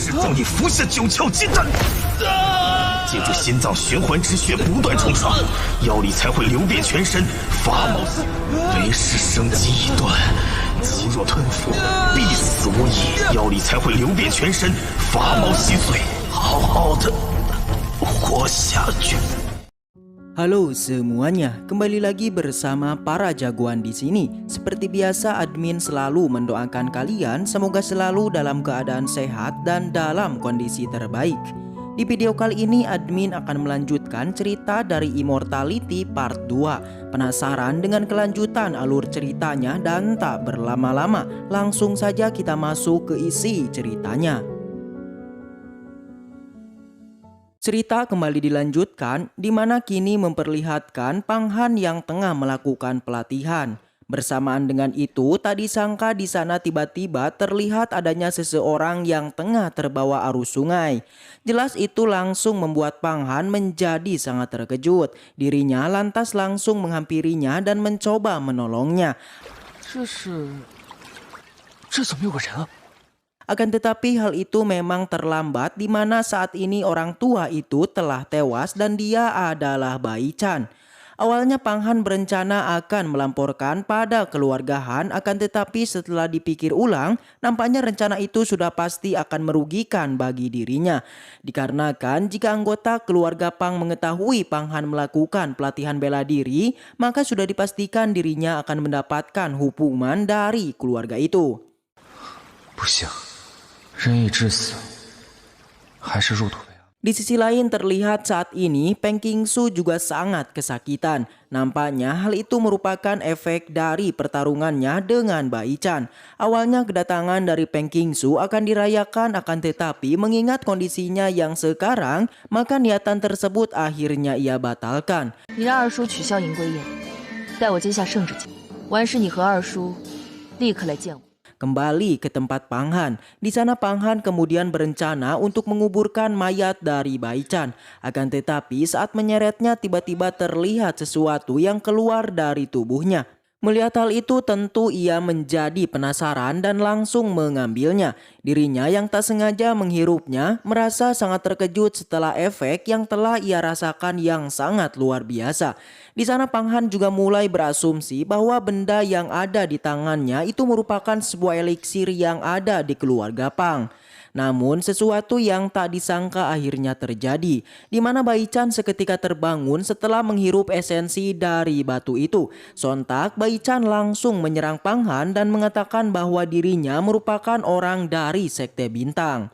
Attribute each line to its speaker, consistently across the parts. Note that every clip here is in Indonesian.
Speaker 1: 始终已服下九窍金丹，借助心脏循环之血不断冲刷，妖力才会流遍全身，发毛为时生机已断，肌若吞服，必死无疑。妖力才会流遍全身，发毛稀碎，好好的活下去。
Speaker 2: Halo semuanya, kembali lagi bersama para jagoan di sini. Seperti biasa, admin selalu mendoakan kalian semoga selalu dalam keadaan sehat dan dalam kondisi terbaik. Di video kali ini, admin akan melanjutkan cerita dari Immortality Part 2. Penasaran dengan kelanjutan alur ceritanya dan tak berlama-lama, langsung saja kita masuk ke isi ceritanya. Cerita kembali dilanjutkan di mana kini memperlihatkan Pang Han yang tengah melakukan pelatihan. Bersamaan dengan itu, tak disangka di sana tiba-tiba terlihat adanya seseorang yang tengah terbawa arus sungai. Jelas itu langsung membuat Pang Han menjadi sangat terkejut. Dirinya lantas langsung menghampirinya dan mencoba menolongnya. Akan tetapi hal itu memang terlambat di mana saat ini orang tua itu telah tewas dan dia adalah Bai Chan. Awalnya Pang Han berencana akan melamporkan pada keluarga Han, akan tetapi setelah dipikir ulang nampaknya rencana itu sudah pasti akan merugikan bagi dirinya. Dikarenakan jika anggota keluarga Pang mengetahui Pang Han melakukan pelatihan bela diri, maka sudah dipastikan dirinya akan mendapatkan hukuman dari keluarga itu.
Speaker 3: 不行，人已至死，还是入土为安。
Speaker 2: Di sisi lain terlihat saat ini Peng Qingsu juga sangat kesakitan. Nampaknya hal itu merupakan efek dari pertarungannya dengan Bai Chan. Awalnya kedatangan dari Peng Qingsu akan dirayakan, akan tetapi mengingat kondisinya yang sekarang, maka niatan tersebut akhirnya ia batalkan.
Speaker 4: 你让二叔取消迎归宴，带我接下圣旨节，完事你和二叔立刻来见我。
Speaker 2: Kembali ke tempat Pang Han. Di sana Pang Han kemudian berencana untuk menguburkan mayat dari Bai Chan. Akan tetapi saat menyeretnya tiba-tiba terlihat sesuatu yang keluar dari tubuhnya. Melihat hal itu tentu ia menjadi penasaran dan langsung mengambilnya. Dirinya yang tak sengaja menghirupnya merasa sangat terkejut setelah efek yang telah ia rasakan yang sangat luar biasa. Di sana Pang Han juga mulai berasumsi bahwa benda yang ada di tangannya itu merupakan sebuah eliksir yang ada di keluarga Pang. Namun sesuatu yang tak disangka akhirnya terjadi, di mana Bai Chan seketika terbangun setelah menghirup esensi dari batu itu. Sontak Bai Chan langsung menyerang Pang Han dan mengatakan bahwa dirinya merupakan orang dari Sekte Bintang.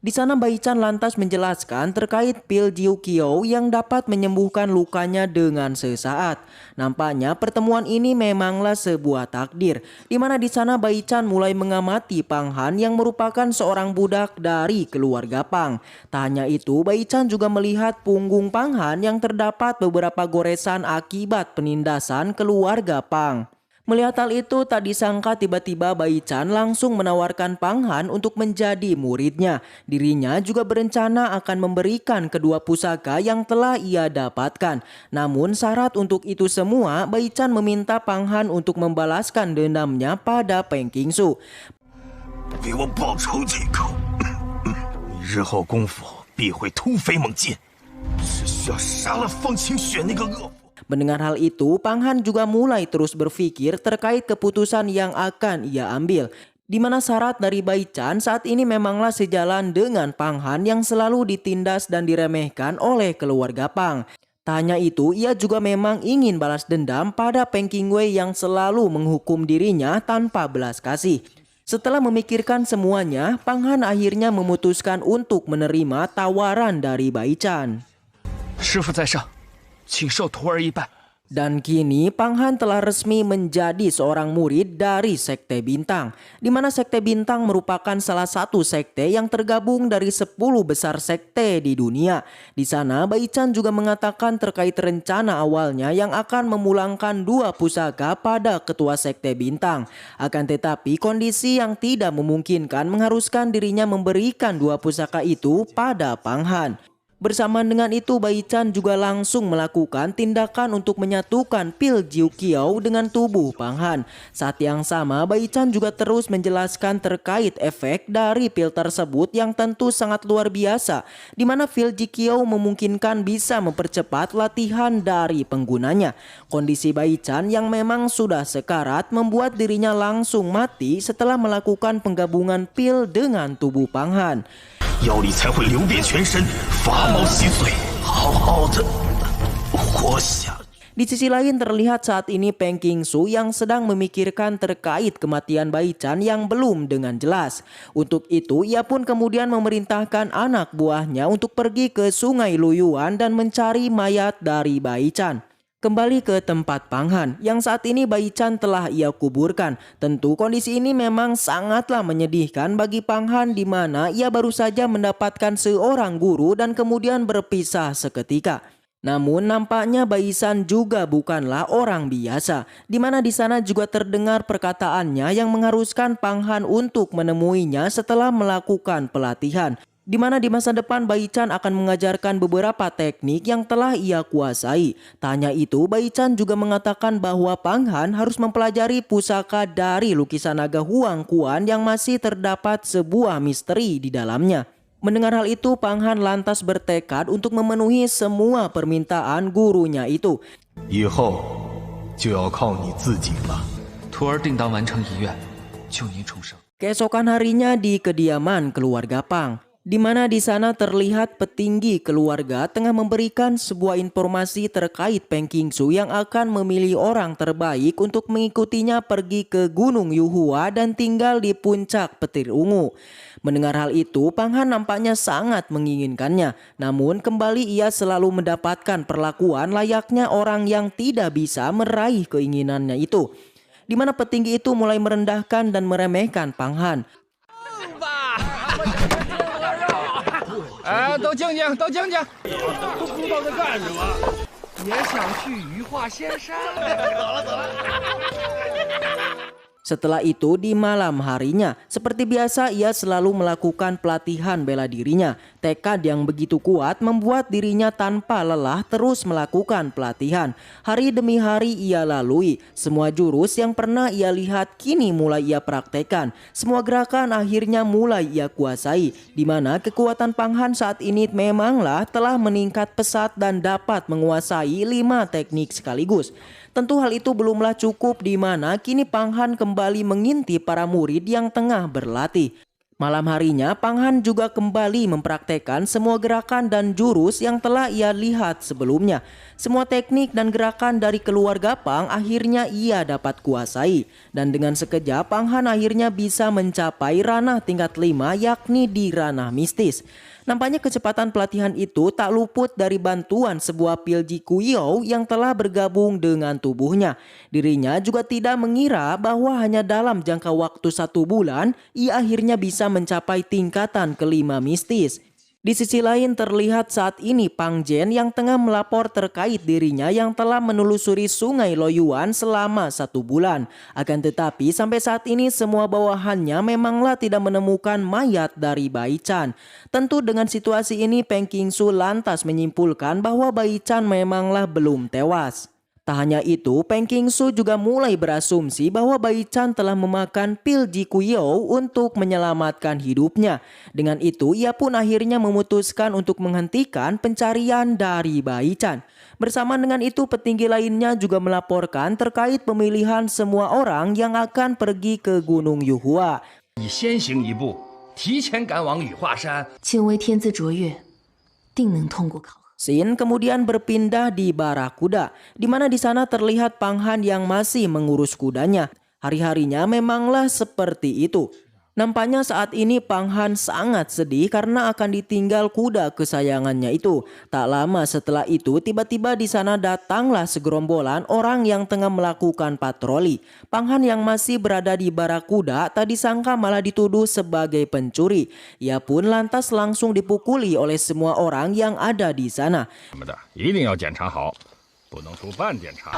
Speaker 2: Di sana Bai Chan lantas menjelaskan terkait pil Jiu Qiu yang dapat menyembuhkan lukanya dengan sesaat. Nampaknya pertemuan ini memanglah sebuah takdir, di mana di sana Bai Chan mulai mengamati Pang Han yang merupakan seorang budak dari keluarga Pang. Tak hanya itu, Bai Chan juga melihat punggung Pang Han yang terdapat beberapa goresan akibat penindasan keluarga Pang. Melihat hal itu tak disangka tiba-tiba Bai Chan langsung menawarkan Pang Han untuk menjadi muridnya. Dirinya juga berencana akan memberikan kedua pusaka yang telah ia dapatkan. Namun syarat untuk itu semua, Bai Chan meminta Pang Han untuk membalaskan dendamnya pada Peng Qingsu.
Speaker 1: 给我报仇这一口，你日后功夫必会突飞猛进，只需要杀了方清雪那个恶妇。
Speaker 2: Mendengar hal itu, Pang Han juga mulai terus berpikir terkait keputusan yang akan ia ambil. Di mana syarat dari Bai Chan saat ini memanglah sejalan dengan Pang Han yang selalu ditindas dan diremehkan oleh keluarga Pang. Tak hanya itu, ia juga memang ingin balas dendam pada Peng Qingwei yang selalu menghukum dirinya tanpa belas kasih. Setelah memikirkan semuanya, Pang Han akhirnya memutuskan untuk menerima tawaran dari Bai Chan.
Speaker 3: 师傅在上，请受徒儿一拜。
Speaker 2: Dan kini Pang Han telah resmi menjadi seorang murid dari Sekte Bintang, di mana Sekte Bintang merupakan salah satu sekte yang tergabung dari 10 besar sekte di dunia. Di sana Bai Chan juga mengatakan terkait rencana awalnya yang akan memulangkan 2 pusaka pada ketua Sekte Bintang. Akan tetapi kondisi yang tidak memungkinkan mengharuskan dirinya memberikan 2 pusaka itu pada Pang Han. Bersamaan dengan itu, Baichan juga langsung melakukan tindakan untuk menyatukan pil Jiu Qiao dengan tubuh Pang Han. Saat yang sama, Baichan juga terus menjelaskan terkait efek dari pil tersebut yang tentu sangat luar biasa, di mana pil Jiu Qiao memungkinkan bisa mempercepat latihan dari penggunanya. Kondisi Baichan yang memang sudah sekarat membuat dirinya langsung mati setelah melakukan penggabungan pil dengan tubuh Pang Han.
Speaker 1: 妖力才会流遍全身，发毛稀碎，好好的活下去。
Speaker 2: Di sisi lain terlihat saat ini Peng Qingsu yang sedang memikirkan terkait kematian Baichan yang belum dengan jelas. Untuk itu ia pun kemudian memerintahkan anak buahnya untuk pergi ke sungai Luyuan dan mencari mayat dari Baichan. Kembali ke tempat Pang Han yang saat ini Baichan telah ia kuburkan. Tentu kondisi ini memang sangatlah menyedihkan bagi Pang Han, di mana ia baru saja mendapatkan seorang guru dan kemudian berpisah seketika. Namun nampaknya Baichan juga bukanlah orang biasa, di mana di sana juga terdengar perkataannya yang mengharuskan Pang Han untuk menemuinya setelah melakukan pelatihan. Di mana di masa depan Baichan akan mengajarkan beberapa teknik yang telah ia kuasai. Tak hanya itu, Baichan juga mengatakan bahwa Pang Han harus mempelajari pusaka dari lukisan naga Huang Quan yang masih terdapat sebuah misteri di dalamnya. Mendengar hal itu, Pang Han lantas bertekad untuk memenuhi semua permintaan gurunya itu.
Speaker 1: 以后就要靠你自己了。
Speaker 3: 徒儿定当完成遗愿，救您重生。
Speaker 2: Keesokan harinya di kediaman keluarga Pang, di mana di sana terlihat petinggi keluarga tengah memberikan sebuah informasi terkait Peng Qingsu yang akan memilih orang terbaik untuk mengikutinya pergi ke Gunung Yuhua dan tinggal di puncak petir ungu. Mendengar hal itu, Pang Han nampaknya sangat menginginkannya. Namun kembali ia selalu mendapatkan perlakuan layaknya orang yang tidak bisa meraih keinginannya itu. Di mana petinggi itu mulai merendahkan dan meremehkan Pang Han.
Speaker 5: 都静静，都静静，都不知道在干什么，也想去羽化仙山。走了。
Speaker 2: Setelah itu di malam harinya, seperti biasa ia selalu melakukan pelatihan bela dirinya. Tekad yang begitu kuat membuat dirinya tanpa lelah terus melakukan pelatihan. Hari demi hari ia lalui. Semua jurus yang pernah ia lihat kini mulai ia praktekkan. Semua gerakan akhirnya mulai ia kuasai. Di mana kekuatan Pang Han saat ini memanglah telah meningkat pesat dan dapat menguasai 5 teknik sekaligus. Tentu hal itu belumlah cukup, di mana kini Pang Han kembali mengintip para murid yang tengah berlatih. Malam harinya Pang Han juga kembali mempraktekkan semua gerakan dan jurus yang telah ia lihat sebelumnya. Semua teknik dan gerakan dari keluarga Pang akhirnya ia dapat kuasai. Dan dengan sekejap Pang Han akhirnya bisa mencapai ranah tingkat 5, yakni di ranah mistis. Nampaknya kecepatan pelatihan itu tak luput dari bantuan sebuah pil Jiu Qiao yang telah bergabung dengan tubuhnya. Dirinya juga tidak mengira bahwa hanya dalam jangka waktu 1 bulan ia akhirnya bisa mencapai tingkatan ke-5 mistis. Di sisi lain terlihat saat ini Pang Zhen yang tengah melapor terkait dirinya yang telah menelusuri sungai Luyuan selama 1 bulan. Akan tetapi sampai saat ini semua bawahannya memanglah tidak menemukan mayat dari Baichan. Tentu dengan situasi ini Peng Qingsu lantas menyimpulkan bahwa Baichan memanglah belum tewas. Tak hanya itu, Peng Qingsu juga mulai berasumsi bahwa Baichan telah memakan pil Jiu Qiao untuk menyelamatkan hidupnya. Dengan itu, ia pun akhirnya memutuskan untuk menghentikan pencarian dari Baichan. Bersamaan dengan itu, petinggi lainnya juga melaporkan terkait pemilihan semua orang yang akan pergi ke Gunung Yuhua.
Speaker 5: 你先行一步，提前赶往羽化山。
Speaker 4: 请为天资卓越，定能通过考核。
Speaker 2: Scene kemudian berpindah di Barakuda, di mana di sana terlihat Pang Han yang masih mengurus kudanya. Hari-harinya memanglah seperti itu. Nampaknya saat ini Pang Han sangat sedih karena akan ditinggal kuda kesayangannya itu. Tak lama setelah itu tiba-tiba di sana datanglah segerombolan orang yang tengah melakukan patroli. Pang Han yang masih berada di Barakuda tak disangka malah dituduh sebagai pencuri. Ia pun lantas langsung dipukuli oleh semua orang yang ada di sana.
Speaker 5: 一定要检查好，不能出半检查。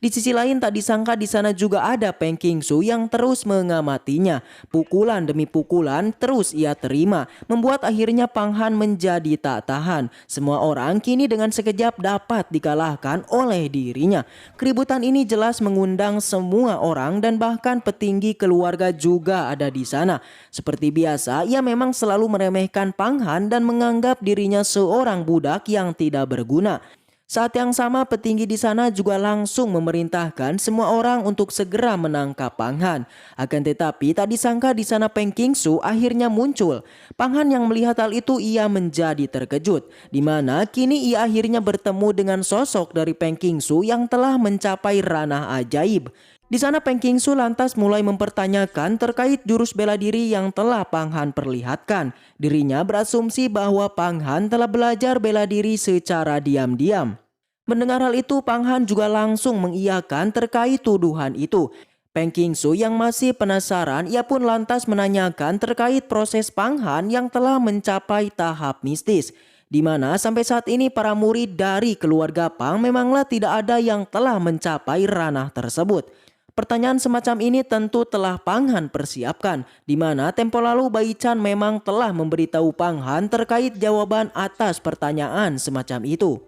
Speaker 2: Di sisi lain tak disangka di sana juga ada Peng Qingsu yang terus mengamatinya. Pukulan demi pukulan terus ia terima, membuat akhirnya Pang Han menjadi tak tahan. Semua orang kini dengan sekejap dapat dikalahkan oleh dirinya. Keributan ini jelas mengundang semua orang dan bahkan petinggi keluarga juga ada di sana. Seperti biasa, ia memang selalu meremehkan Pang Han dan menganggap dirinya seorang budak yang tidak berguna. Saat yang sama, petinggi di sana juga langsung memerintahkan semua orang untuk segera menangkap Pang Han. Akan tetapi tak disangka di sana Peng Qingsu akhirnya muncul. Pang Han yang melihat hal itu ia menjadi terkejut, di mana kini ia akhirnya bertemu dengan sosok dari Peng Qingsu yang telah mencapai ranah ajaib. Di sana Peng Qingsu lantas mulai mempertanyakan terkait jurus bela diri yang telah Pang Han perlihatkan. Dirinya berasumsi bahwa Pang Han telah belajar bela diri secara diam-diam. Mendengar hal itu, Pang Han juga langsung mengiyakan terkait tuduhan itu. Peng Qingsu yang masih penasaran, ia pun lantas menanyakan terkait proses Pang Han yang telah mencapai tahap mistis, di mana sampai saat ini para murid dari keluarga Pang memanglah tidak ada yang telah mencapai ranah tersebut. Pertanyaan semacam ini tentu telah Pang Han persiapkan, di mana tempo lalu Bai Chan memang telah memberitahu Pang Han terkait jawaban atas pertanyaan semacam itu.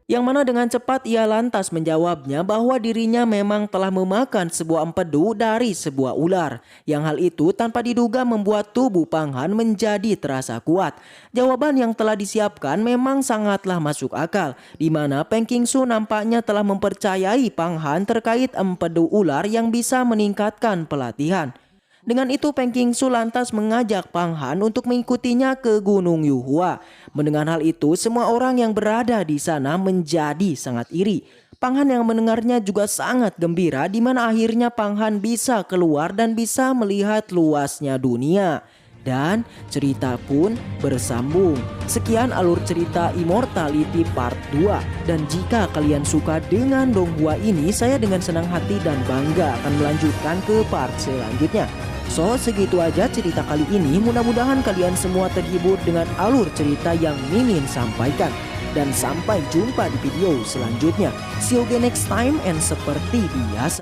Speaker 2: Yang mana dengan cepat ia lantas menjawabnya bahwa dirinya memang telah memakan sebuah empedu dari sebuah ular. Yang hal itu tanpa diduga membuat tubuh Pang Han menjadi terasa kuat. Jawaban yang telah disiapkan memang sangatlah masuk akal, di mana Peng Qingsu nampaknya telah mempercayai Pang Han terkait empedu ular yang bisa meningkatkan pelatihan. Dengan itu Peng Qingsu lantas mengajak Pang Han untuk mengikutinya ke Gunung Yuhua. Mendengar hal itu, semua orang yang berada di sana menjadi sangat iri. Pang Han yang mendengarnya juga sangat gembira, di mana akhirnya Pang Han bisa keluar dan bisa melihat luasnya dunia. Dan cerita pun bersambung. Sekian alur cerita Immortality Part 2. Dan jika kalian suka dengan Donghua ini, saya dengan senang hati dan bangga akan melanjutkan ke part selanjutnya. So, segitu aja cerita kali ini. Mudah-mudahan kalian semua terhibur dengan alur cerita yang Mimin sampaikan. Dan sampai jumpa di video selanjutnya. See you again next time, and seperti biasa.